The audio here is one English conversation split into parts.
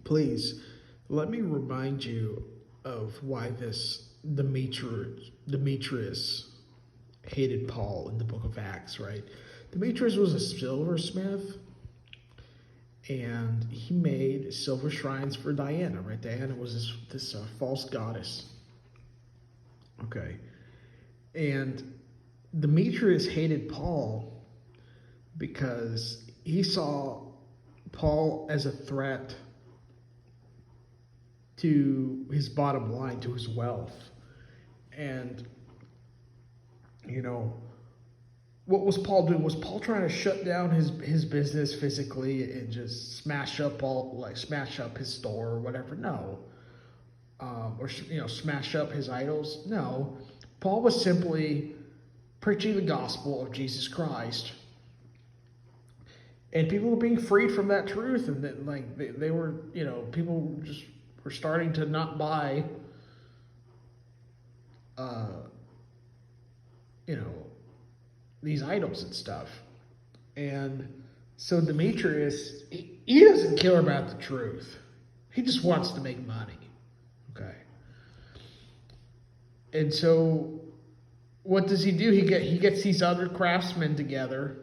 Please let me remind you of why this Demetrius hated Paul in the book of Acts, right? Demetrius was a silversmith, and he made silver shrines for Diana, right? Diana was this false goddess. Okay. And Demetrius hated Paul because he saw Paul as a threat to his bottom line, to his wealth. And, what was Paul doing? Was Paul trying to shut down his business physically and just smash up his store or whatever? No. Or smash up his idols? No. Paul was simply preaching the gospel of Jesus Christ, and people were being freed from that truth, and that they were, people just were starting to not buy, these idols and stuff. And so Demetrius, he doesn't care about the truth. He just wants to make money. Okay. And so what does he do? He gets these other craftsmen together,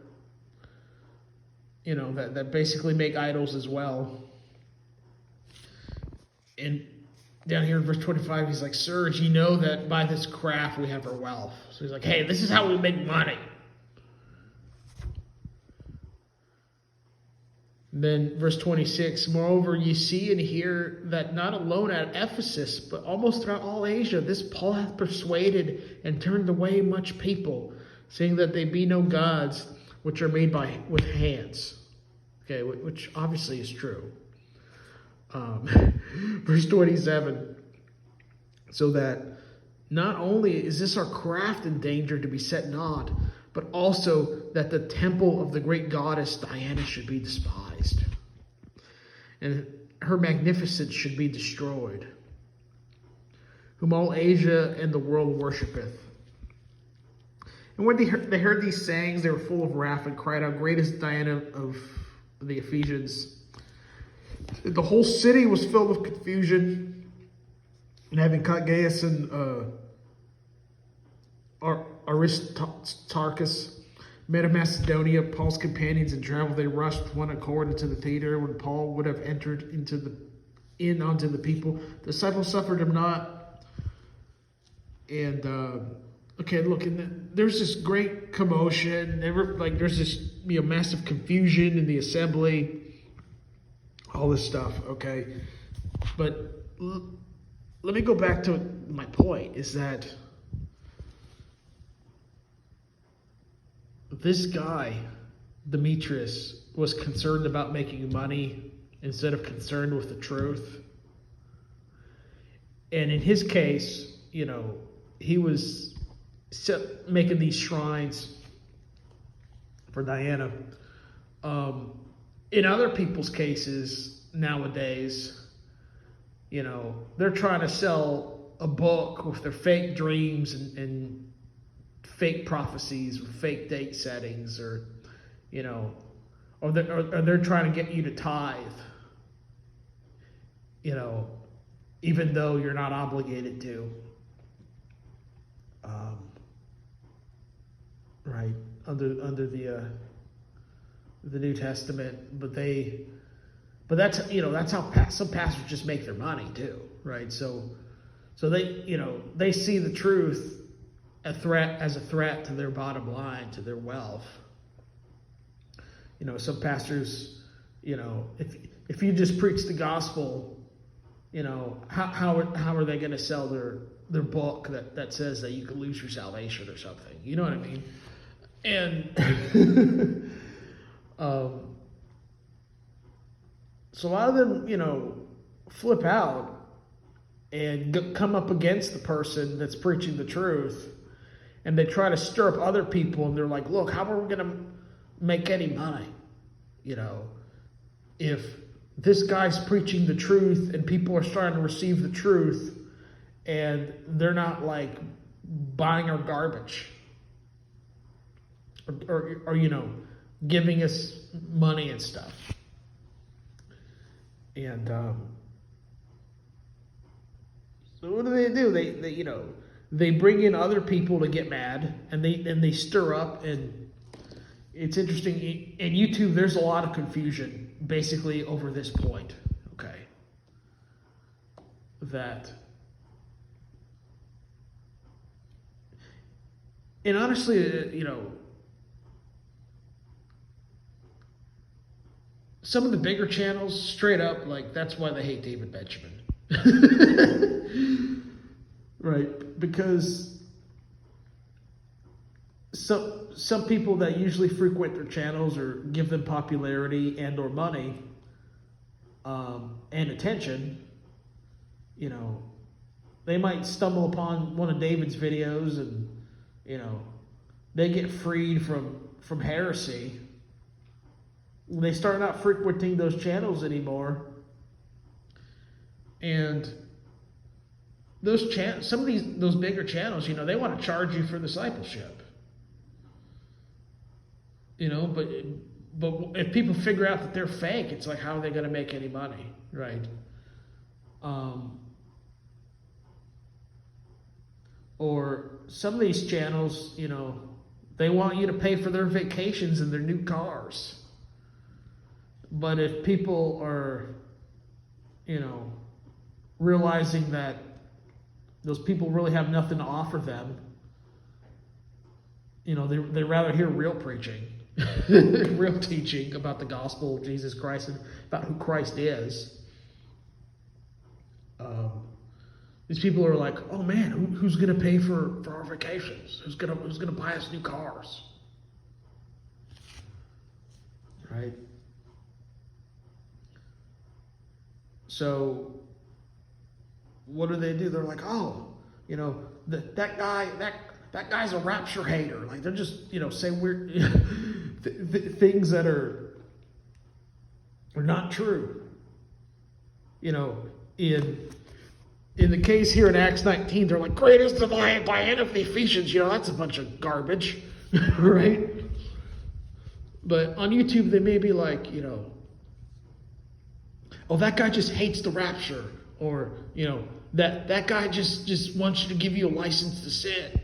that basically make idols as well. And down here in verse 25, he's like, "Sirs, you know that by this craft we have our wealth." So he's like, "Hey, this is how we make money." Then verse 26, "Moreover, ye see and hear that not alone at Ephesus, but almost throughout all Asia, this Paul hath persuaded and turned away much people, saying that they be no gods which are made with hands." Okay, which obviously is true. Verse 27, "So that not only is this our craft in danger to be set naught, but also that the temple of the great goddess Diana should be despised, and her magnificence should be destroyed, whom all Asia and the world worshipeth." And when they heard these sayings, they were full of wrath and cried out, "Great is Diana of the Ephesians." The whole city was filled with confusion. And having caught Gaius and Aristarchus, men of Macedonia, Paul's companions, and traveled, they rushed with one accord into the theater. When Paul would have entered onto the people, the disciples suffered him not. And and there's this great commotion. There's this massive confusion in the assembly. All this stuff, okay? But let me go back to my point, is that this guy, Demetrius, was concerned about making money instead of concerned with the truth. And in his case, he was making these shrines for Diana. In other people's cases nowadays, they're trying to sell a book with their fake dreams and fake prophecies with fake date settings, or they're trying to get you to tithe, even though you're not obligated to. Right, under the New Testament, but that's how some pastors just make their money too, right? So they see the truth as a threat to their bottom line, to their wealth. Some pastors, if you just preach the gospel, how are they going to sell their book that says that you could lose your salvation or something? You know what I mean? And so a lot of them, flip out and come up against the person that's preaching the truth, and they try to stir up other people, and they're like, "Look, how are we going to make any money? If this guy's preaching the truth and people are starting to receive the truth, and they're not buying our garbage, or giving us money and stuff." And so what do? They bring in other people to get mad, and they stir up. And it's interesting in YouTube. There's a lot of confusion basically over this point. Okay, that. And honestly, some of the bigger channels, straight up, like, that's why they hate David Benjamin. Right? Because some people that usually frequent their channels or give them popularity and or money and attention, they might stumble upon one of David's videos and, they get freed from heresy. They start not frequenting those channels anymore. And some of those bigger channels, they want to charge you for discipleship. But if people figure out that they're fake, it's like, how are they going to make any money, right? Or some of these channels, they want you to pay for their vacations and their new cars. But if people are, realizing that those people really have nothing to offer them, they rather hear real preaching, real teaching about the gospel of Jesus Christ and about who Christ is. These people are like, oh man, who's going to pay for our vacations? Who's going to buy us new cars? Right? So what do? They're like, oh, that guy's a rapture hater. Like, they're just, saying weird things that are not true. In the case here in Acts 19, they're like, great is the end of the Ephesians. That's a bunch of garbage, right? But on YouTube, they may be like, oh, that guy just hates the rapture. Or, that guy just wants you to give you a license to sin.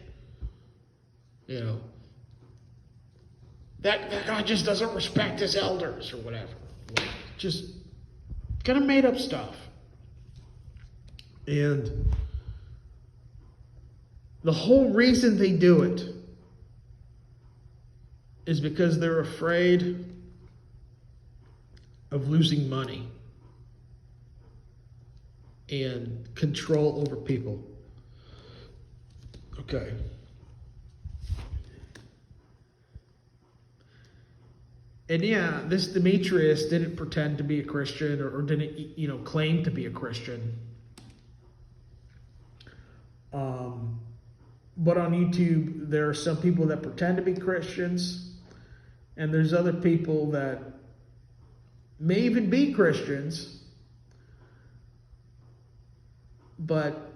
That guy just doesn't respect his elders or whatever. Just kind of made up stuff. And the whole reason they do it is because they're afraid of losing money and control over people. Okay. And yeah, this Demetrius didn't pretend to be a Christian or didn't, claim to be a Christian. But on YouTube, there are some people that pretend to be Christians, and there's other people that may even be Christians, but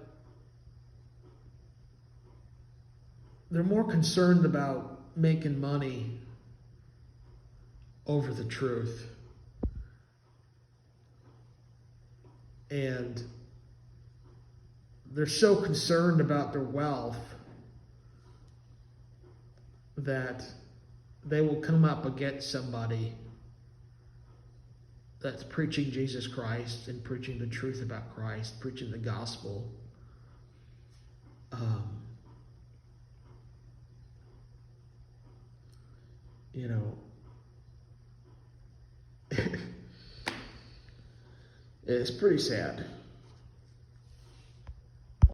they're more concerned about making money over the truth. And they're so concerned about their wealth that they will come up against somebody that's preaching Jesus Christ and preaching the truth about Christ, preaching the gospel. It's pretty sad.